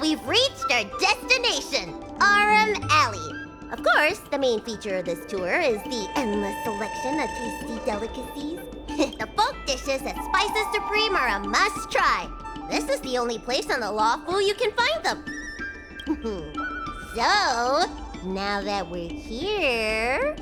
we've reached our destination, Aram Alley. Of course, the main feature of this tour is the endless selection of tasty delicacies. The folk dishes at Spices Supreme are a must-try. This is the only place on the Lawful you can find them. So, now that we're here...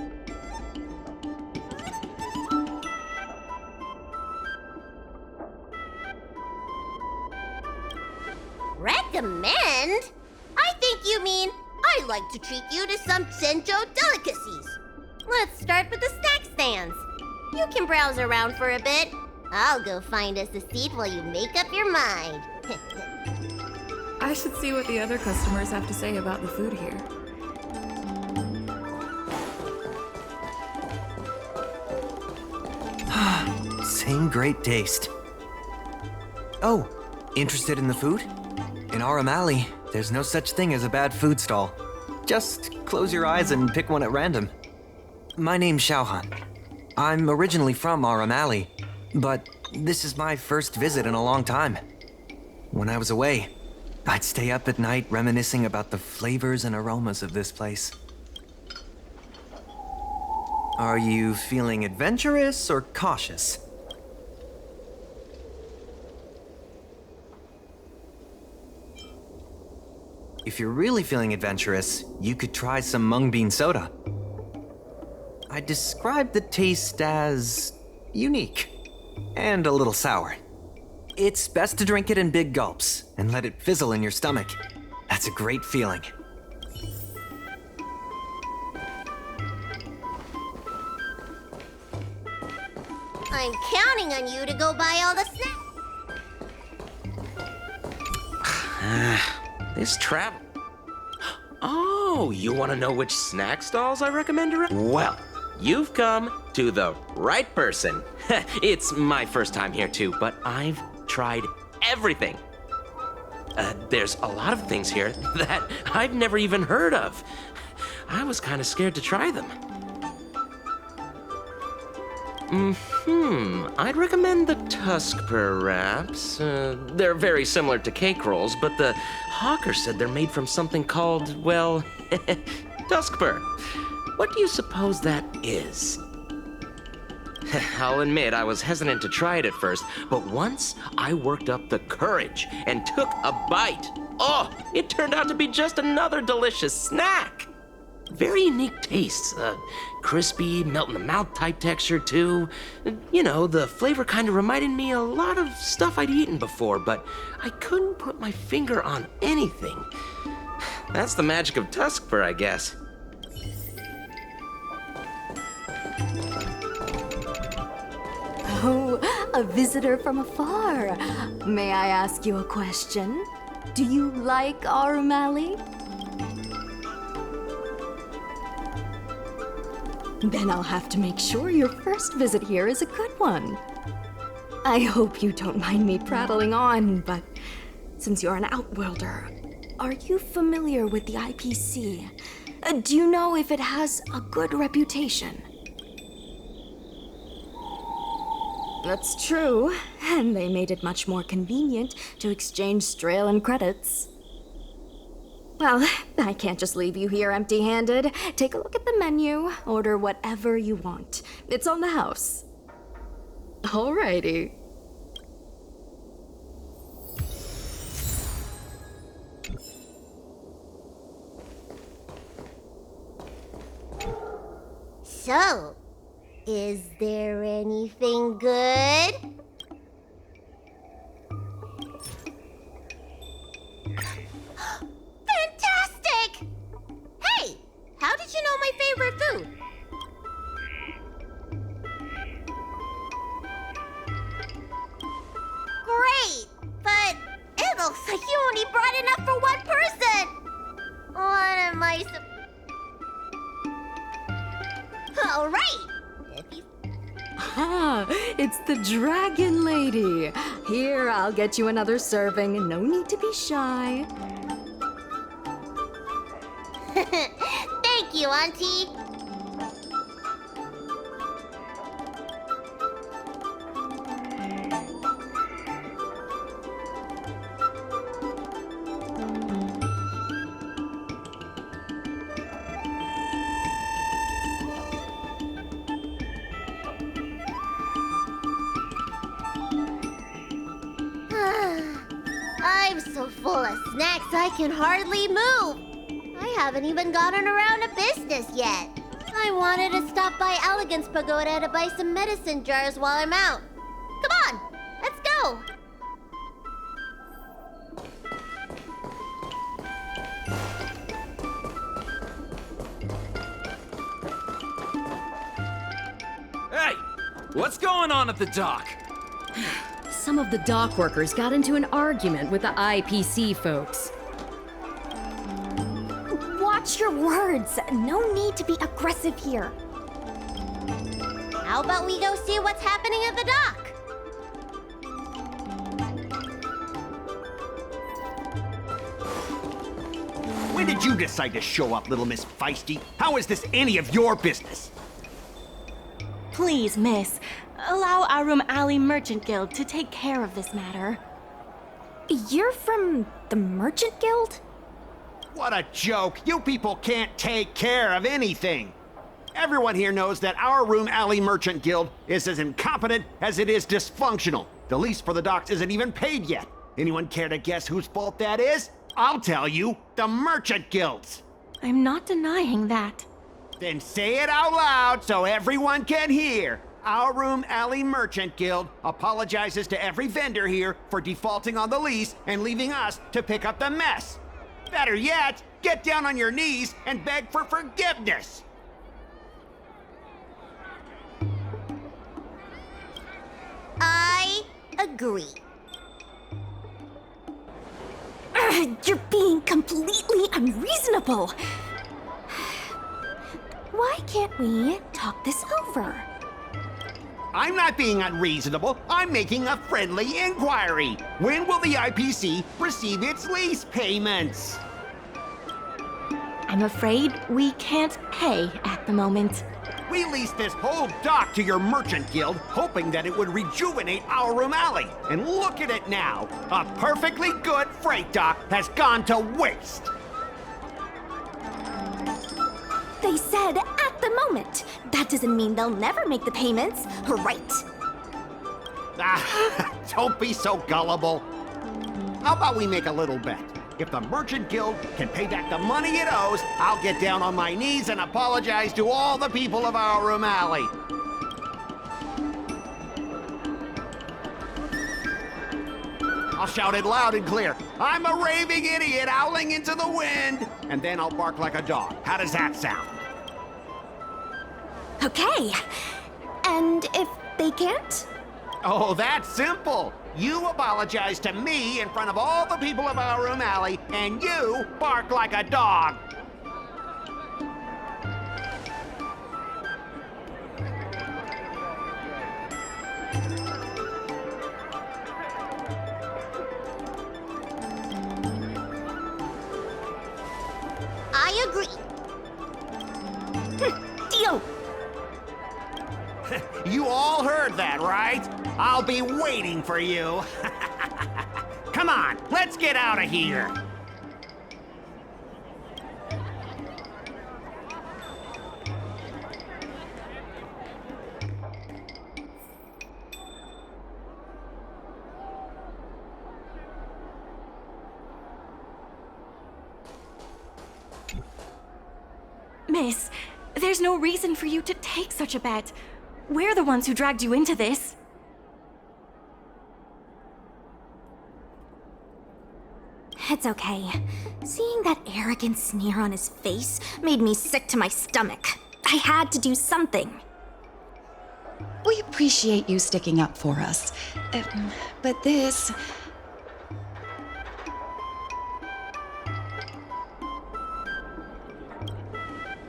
Recommend? I think you mean I'd like to treat you to some Senjo delicacies. Let's start with the snack stands. You can browse around for a bit. I'll go find us a seat while you make up your mind. I should see what the other customers have to say about the food here. Same great taste. Oh, interested in the food? In Aram Alley, there's no such thing as a bad food stall. Just close your eyes and pick one at random. My name's Xiaohan. I'm originally from Aram Alley, but this is my first visit in a long time. When I was away, I'd stay up at night reminiscing about the flavors and aromas of this place. Are you feeling adventurous or cautious? If you're really feeling adventurous, you could try some mung bean soda. I describe the taste as unique and a little sour. It's best to drink it in big gulps and let it fizzle in your stomach. That's a great feeling. I'm counting on you to go buy all the snacks. This travel... Oh, you want to know which snack stalls I recommend around? Well, you've come to the right person. It's my first time here too, but I've tried everything. There's a lot of things here that I've never even heard of. I was kind of scared to try them. I'd recommend the Tuskper wraps. They're very similar to cake rolls, but the hawker said they're made from something called, well, Tuskper. What do you suppose that is? I'll admit I was hesitant to try it at first, but once I worked up the courage and took a bite, oh, it turned out to be just another delicious snack. Very unique tastes, crispy, melt-in-the-mouth type texture too. You know, the flavor kind of reminded me a lot of stuff I'd eaten before, but I couldn't put my finger on anything. That's the magic of Tuskper, I guess. Oh, a visitor from afar. May I ask you a question? Do you like Aram Alley? Then I'll have to make sure your first visit here is a good one. I hope you don't mind me prattling on, but since you're an outworlder, are you familiar with the IPC? Do you know if it has a good reputation? That's true, and they made it much more convenient to exchange Strelin credits. Well, I can't just leave you here empty-handed. Take a look at the menu, order whatever you want. It's on the house. Alrighty. So, is there anything good? Fantastic! Hey, how did you know my favorite food? Great, but it looks like you only brought enough for one person. What am I All right. If you... Ah, it's the Dragon Lady. Here, I'll get you another serving. No need to be shy. Thank you, Auntie. I'm so full of snacks I can hardly move. I haven't even gotten around to business yet. I wanted to stop by Elegance Pagoda to buy some medicine jars while I'm out. Come on, let's go. Hey, what's going on at the dock? Some of the dock workers got into an argument with the IPC folks. Watch your words. No need to be aggressive here. How about we go see what's happening at the dock? When did you decide to show up, little Miss Feisty? How is this any of your business? Please, miss, allow Arum Alley Merchant Guild to take care of this matter. You're from the Merchant Guild? What a joke! You people can't take care of anything! Everyone here knows that our Room Alley Merchant Guild is as incompetent as it is dysfunctional. The lease for the docks isn't even paid yet. Anyone care to guess whose fault that is? I'll tell you, the Merchant Guild's. I'm not denying that. Then say it out loud so everyone can hear. Our Room Alley Merchant Guild apologizes to every vendor here for defaulting on the lease and leaving us to pick up the mess. Better yet, get down on your knees and beg for forgiveness. I agree. You're being completely unreasonable. Why can't we talk this over? I'm not being unreasonable. I'm making a friendly inquiry. When will the IPC receive its lease payments? I'm afraid we can't pay at the moment. We leased this whole dock to your merchant guild, hoping that it would rejuvenate our Room Alley. And look at it now. A perfectly good freight dock has gone to waste. They said at the moment. That doesn't mean they'll never make the payments, right? Ah, don't be so gullible. How about we make a little bet? If the Merchant Guild can pay back the money it owes, I'll get down on my knees and apologize to all the people of our Room Alley. I'll shout it loud and clear. I'm a raving idiot howling into the wind. And then I'll bark like a dog. How does that sound? Okay. And if they can't? Oh, that's simple. You apologize to me in front of all the people of our Room Alley, and you bark like a dog. I agree. Deal! You all heard that, right? I'll be waiting for you. Come on, let's get out of here. Miss, there's no reason for you to take such a bet. We're the ones who dragged you into this. It's okay. Seeing that arrogant sneer on his face made me sick to my stomach. I had to do something. We appreciate you sticking up for us. But this...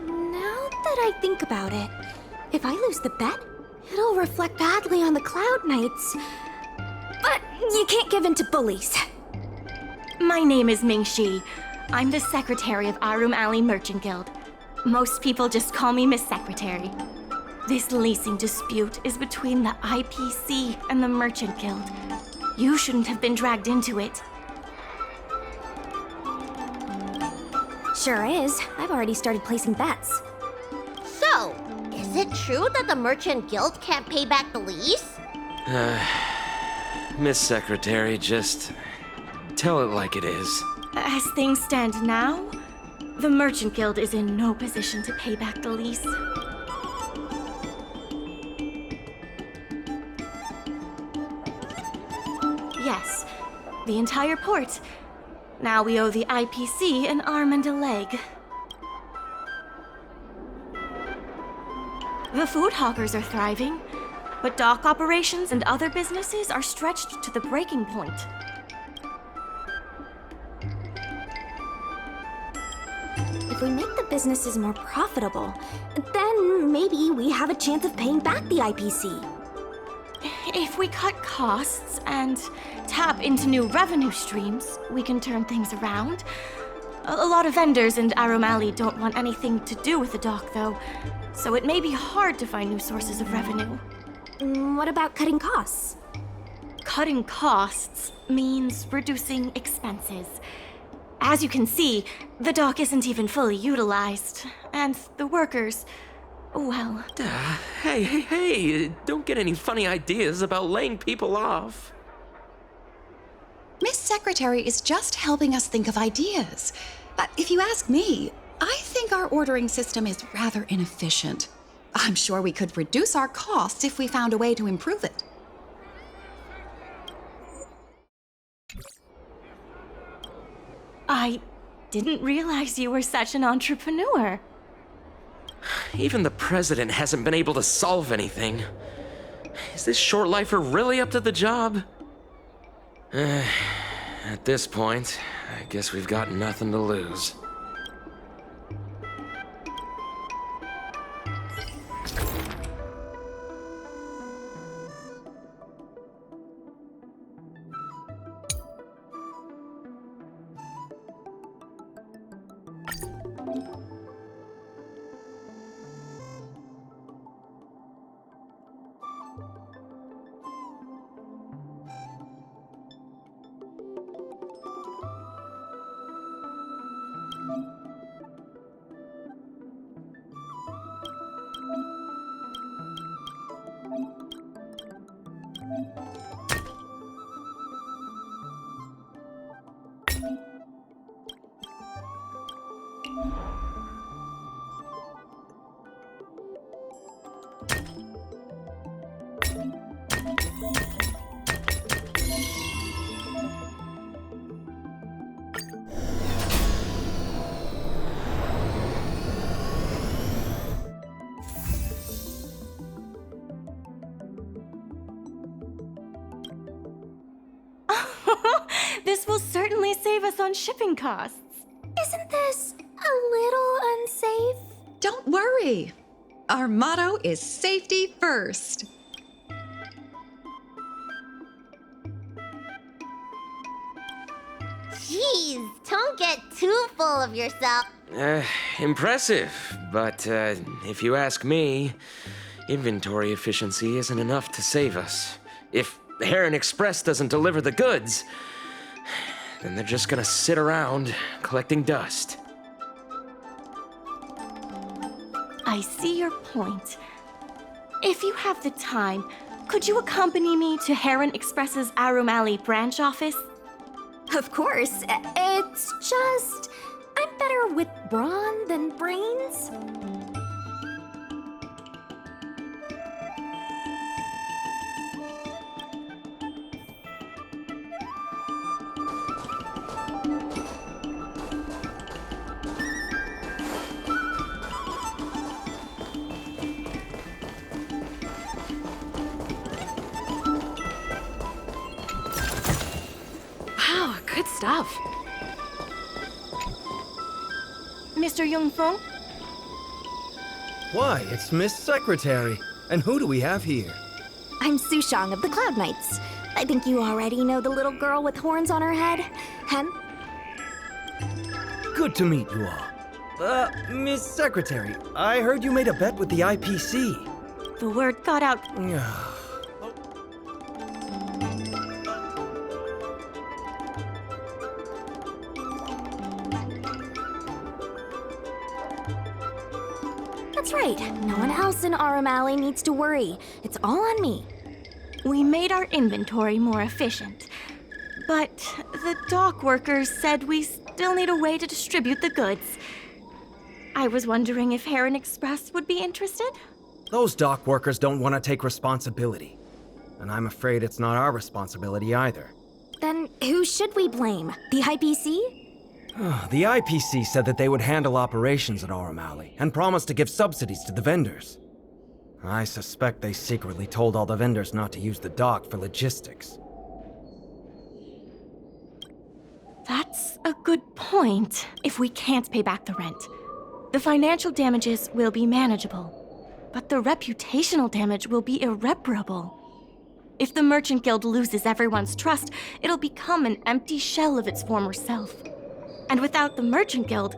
Now that I think about it, if I lose the bet, it'll reflect badly on the Cloud Knights. But you can't give in to bullies. My name is Ming Shi. I'm the secretary of Arum Alley Merchant Guild. Most people just call me Miss Secretary. This leasing dispute is between the IPC and the Merchant Guild. You shouldn't have been dragged into it. Sure is. I've already started placing bets. So, is it true that the Merchant Guild can't pay back the lease? Miss Secretary, just Tell it like it is. As things stand now, the Merchant Guild is in no position to pay back the lease. Yes, the entire port. Now we owe the IPC an arm and a leg. The food hawkers are thriving, but dock operations and other businesses are stretched to the breaking point. If we make the businesses more profitable, then maybe we have a chance of paying back the IPC. If we cut costs and tap into new revenue streams, we can turn things around. A lot of vendors in Arum Alley don't want anything to do with the dock, though, so it may be hard to find new sources of revenue. What about cutting costs? Cutting costs means reducing expenses. As you can see, the dock isn't even fully utilized, and the workers, well... Hey, don't get any funny ideas about laying people off. Miss Secretary is just helping us think of ideas. But if you ask me, I think our ordering system is rather inefficient. I'm sure we could reduce our costs if we found a way to improve it. I didn't realize you were such an entrepreneur. Even the president hasn't been able to solve anything. Is this short lifer really up to the job? At this point, I guess we've got nothing to lose. This will certainly save us on shipping costs. Isn't this a little unsafe? Don't worry. Our motto is safety first. Jeez, don't get too full of yourself. Impressive, but if you ask me, inventory efficiency isn't enough to save us. If Heron Express doesn't deliver the goods, then they're just gonna sit around collecting dust. I see your point. If you have the time, could you accompany me to Heron Express's Arum Alley branch office? Of course. It's just... I'm better with brawn than brains. Wow, good stuff. Mr. Jungfeng? Why, it's Miss Secretary. And who do we have here? I'm Sushang of the Cloud Knights. I think you already know the little girl with horns on her head. Hen? Good to meet you all. Miss Secretary, I heard you made a bet with the IPC. The word got out. That's right. No one else in Arum Alley needs to worry. It's all on me. We made our inventory more efficient, But the dock workers said we still need a way to distribute the goods. I was wondering if Heron Express would be interested? Those dock workers don't want to take responsibility. And I'm afraid it's not our responsibility either. Then who should we blame? The IPC? The IPC said that they would handle operations at Aurum Alley and promised to give subsidies to the vendors. I suspect they secretly told all the vendors not to use the dock for logistics. That's a good point. If we can't pay back the rent, the financial damages will be manageable, but the reputational damage will be irreparable. If the Merchant Guild loses everyone's trust, it'll become an empty shell of its former self. And without the Merchant Guild,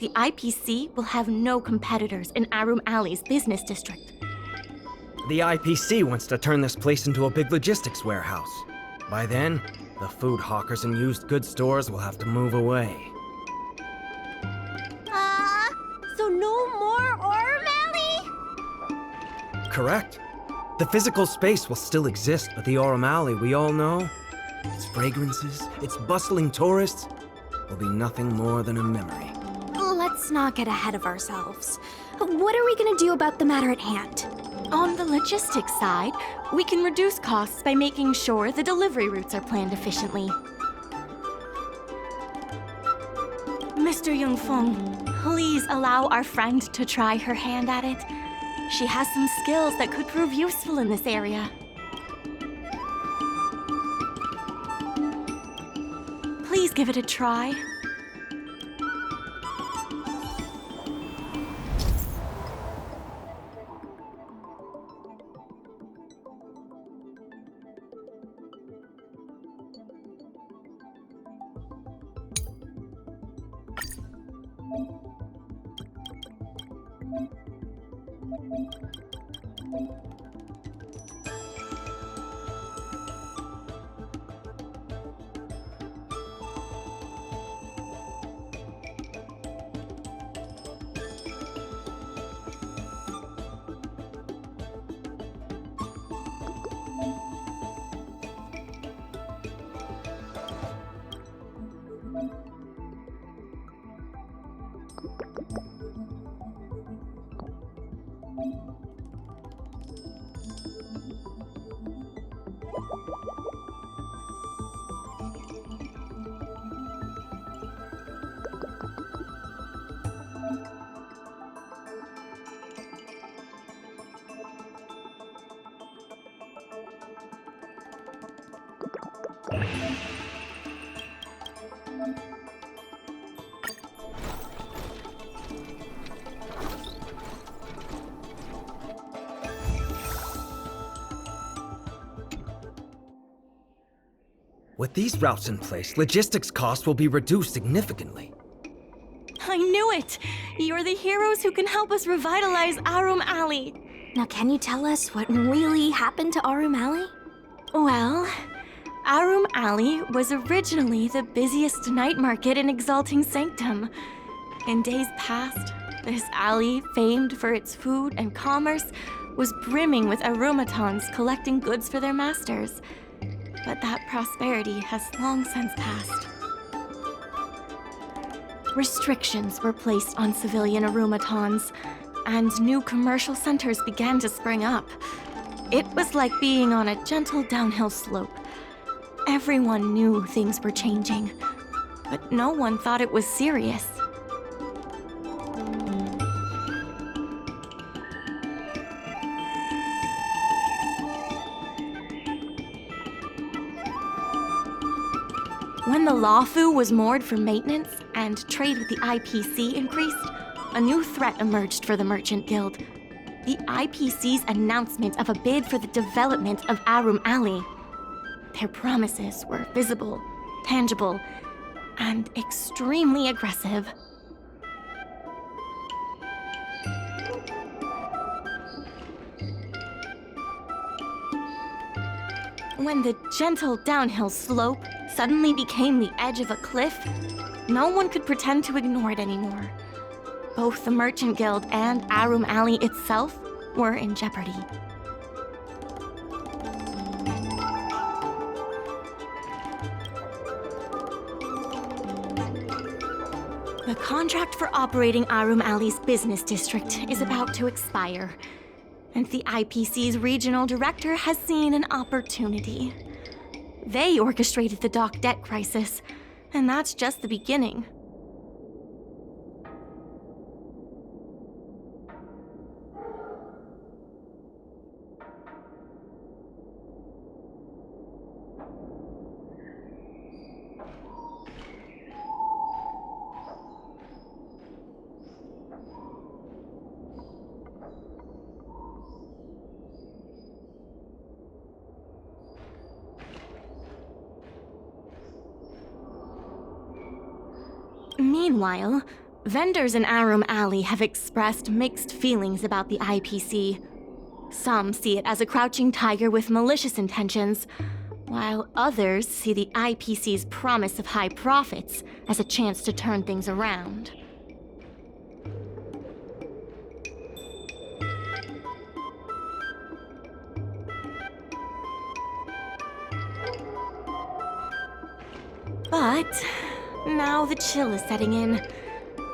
the IPC will have no competitors in Aurum Alley's business district. The IPC wants to turn this place into a big logistics warehouse. By then, the food hawkers and used goods stores will have to move away. So no more Aurum Alley? Correct. The physical space will still exist, but the Aurum Alley we all know, its fragrances, its bustling tourists, will be nothing more than a memory. Let's not get ahead of ourselves. What are we gonna do about the matter at hand? On the logistics side, we can reduce costs by making sure the delivery routes are planned efficiently. Mr. Yungfeng, please allow our friend to try her hand at it. She has some skills that could prove useful in this area. Please give it a try. With these routes in place, logistics costs will be reduced significantly. I knew it! You're the heroes who can help us revitalize Aurum Alley. Now, can you tell us what really happened to Aurum Alley? Well, Aurum Alley was originally the busiest night market in Exalting Sanctum. In days past, this alley, famed for its food and commerce, was brimming with aromatons collecting goods for their masters. But that prosperity has long since passed. Restrictions were placed on civilian aromatons, and new commercial centers began to spring up. It was like being on a gentle downhill slope. Everyone knew things were changing, but no one thought it was serious. When the Lawfu was moored for maintenance and trade with the IPC increased, a new threat emerged for the Merchant Guild. The IPC's announcement of a bid for the development of Aurum Alley. Their promises were visible, tangible, and extremely aggressive. When the gentle downhill slope suddenly became the edge of a cliff, no one could pretend to ignore it anymore. Both the Merchant Guild and Aurum Alley itself were in jeopardy. The contract for operating Arum Alley's business district is about to expire, and the IPC's regional director has seen an opportunity. They orchestrated the dock debt crisis, and that's just the beginning. Meanwhile, vendors in Arum Alley have expressed mixed feelings about the IPC. Some see it as a crouching tiger with malicious intentions, while others see the IPC's promise of high profits as a chance to turn things around. But now the chill is setting in.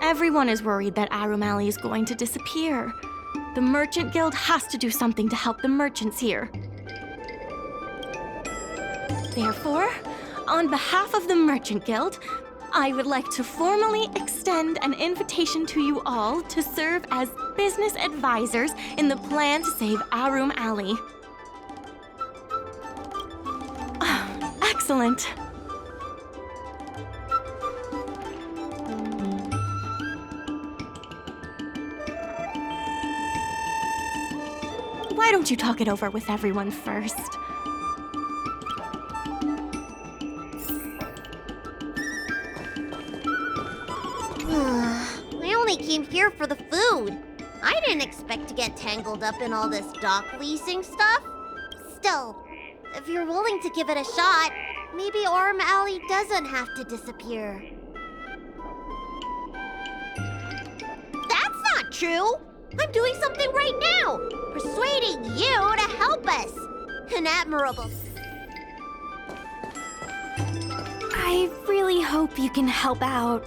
Everyone is worried that Arum Alley is going to disappear. The Merchant Guild has to do something to help the merchants here. Therefore, on behalf of the Merchant Guild, I would like to formally extend an invitation to you all to serve as business advisors in the plan to save Arum Alley. Excellent. Why don't you talk it over with everyone first? I only came here for the food. I didn't expect to get tangled up in all this dock leasing stuff. Still, if you're willing to give it a shot, maybe Arum Alley doesn't have to disappear. That's not true! I'm doing something right now! Persuading you to help us! An admirable... I really hope you can help out.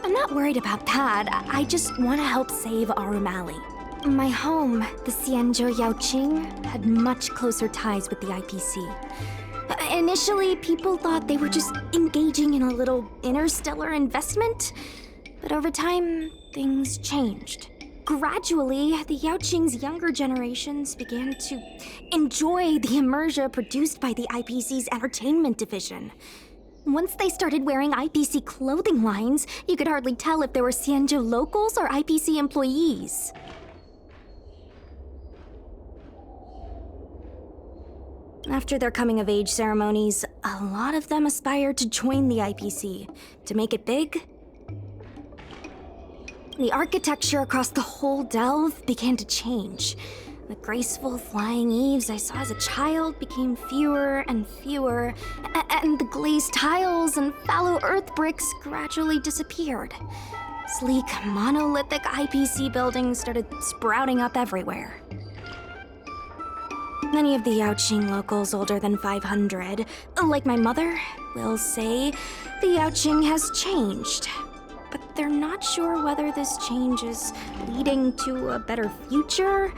I'm not worried about that. I just want to help save Arum Alley. My home, the Xianzhou Yaoqing, had much closer ties with the IPC. Initially, people thought they were just engaging in a little interstellar investment, but over time, things changed. Gradually, the Yaoqing's younger generations began to enjoy the immersion produced by the IPC's entertainment division. Once they started wearing IPC clothing lines, you could hardly tell if they were Xianzhou locals or IPC employees. After their coming-of-age ceremonies, a lot of them aspired to join the IPC. To make it big, the architecture across the whole delve began to change. The graceful flying eaves I saw as a child became fewer and fewer, and the glazed tiles and fallow earth bricks gradually disappeared. Sleek, monolithic IPC buildings started sprouting up everywhere. Many of the Yaoqing locals older than 500, like my mother, will say the Yaoqing has changed. But they're not sure whether this change is leading to a better future,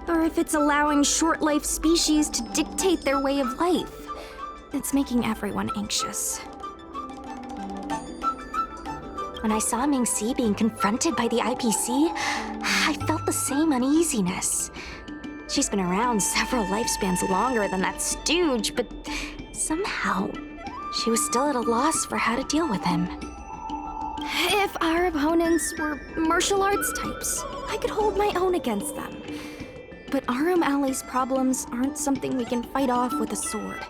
or if it's allowing short-life species to dictate their way of life. It's making everyone anxious. When I saw Mingxi being confronted by the IPC, I felt the same uneasiness. She's been around several lifespans longer than that stooge, but somehow she was still at a loss for how to deal with him. If our opponents were martial arts types, I could hold my own against them. But Arum Alley's problems aren't something we can fight off with a sword.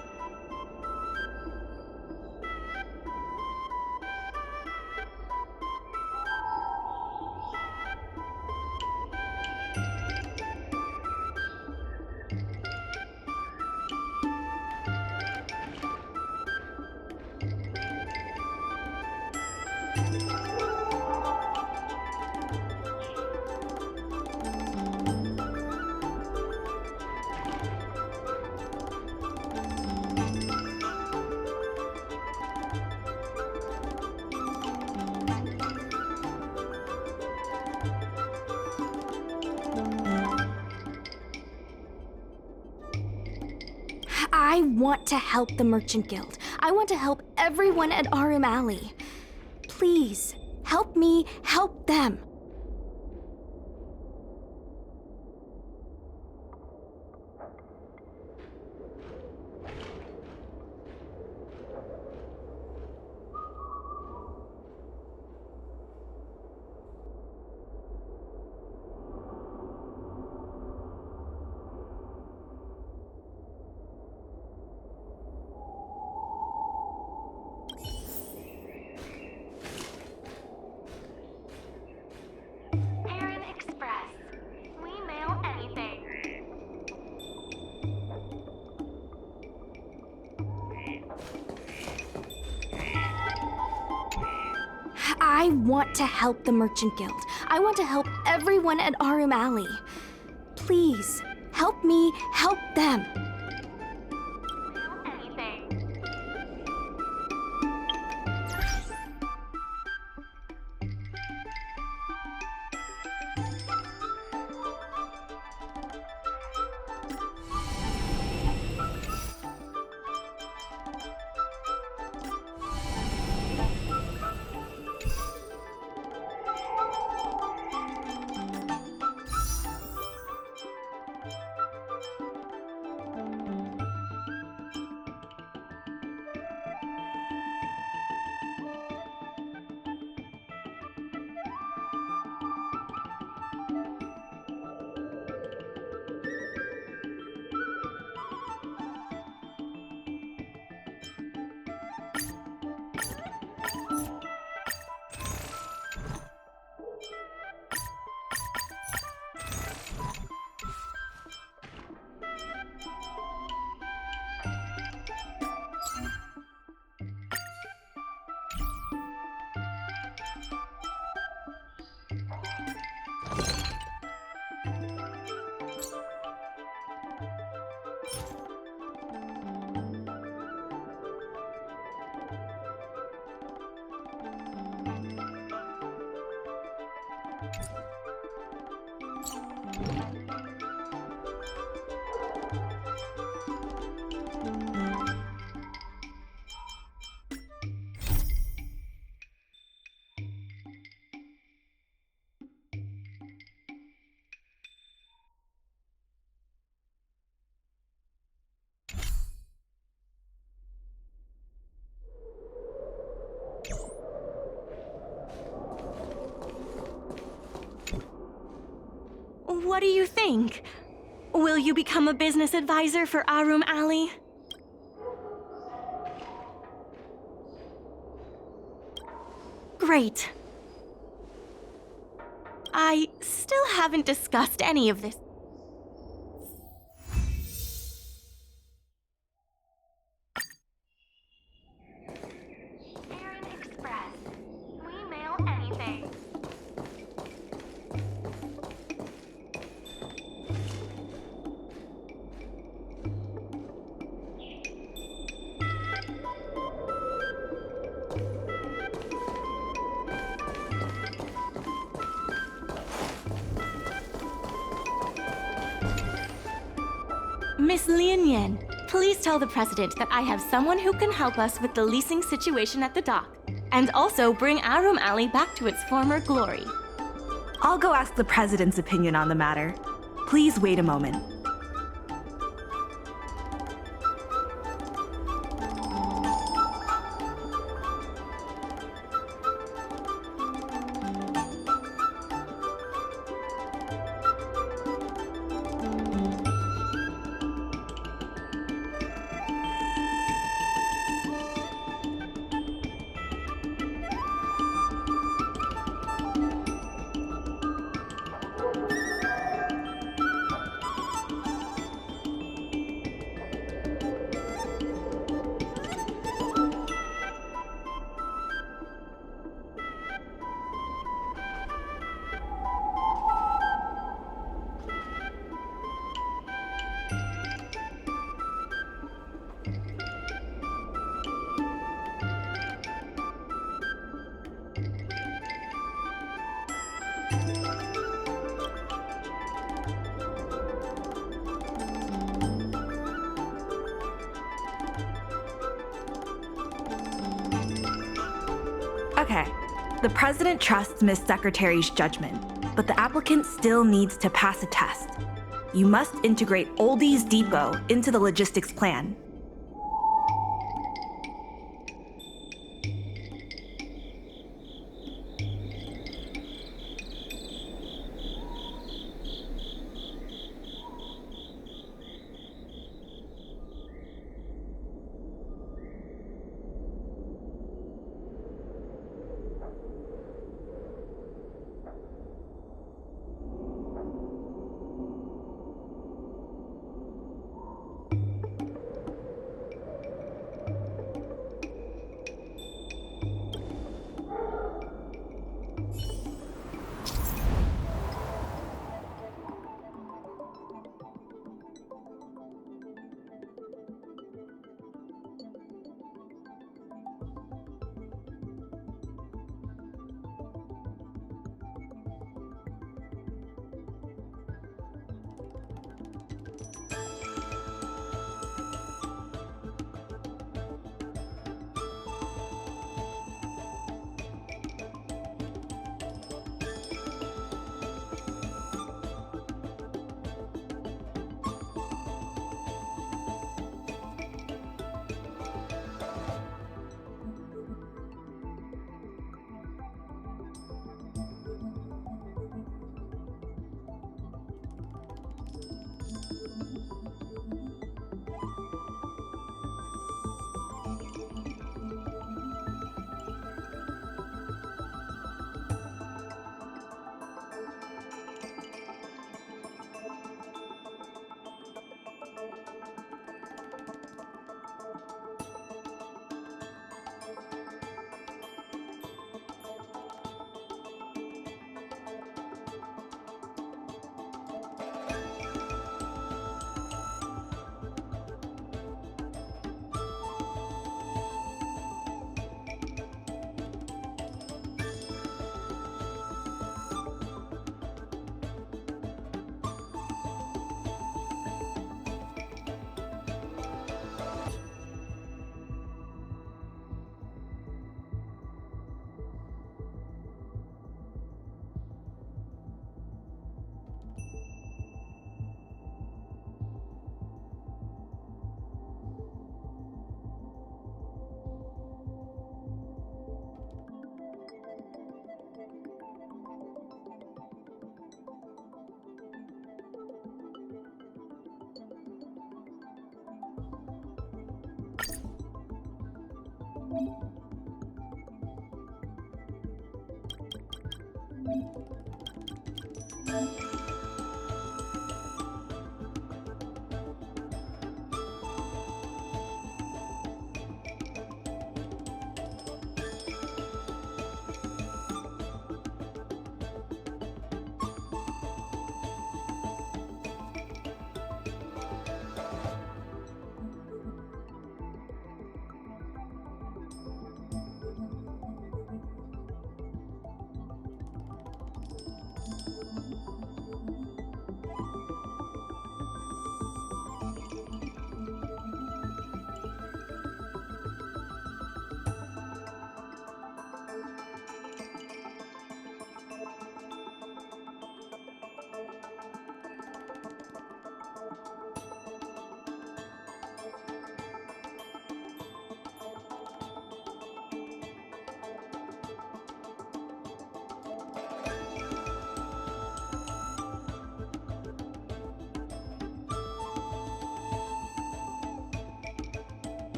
I want to help the Merchant Guild. I want to help everyone at Arum Alley. Please, help me help them. Aaron Express. We mail anything. I want to help the Merchant Guild. I want to help everyone at Arum Alley. Please, help me help them. Mail anything. What do you think? Will you become a business advisor for Arum Alley? Great. I still haven't discussed any of this. Aaron Express. We mail anything. Miss Lin Yan, please tell the president that I have someone who can help us with the leasing situation at the dock, and also bring Arum Alley back to its former glory. I'll go ask the president's opinion on the matter. Please wait a moment. Okay. The president trusts Miss Secretary's judgment, but the applicant still needs to pass a test. You must integrate Oldie's Depot into the logistics plan.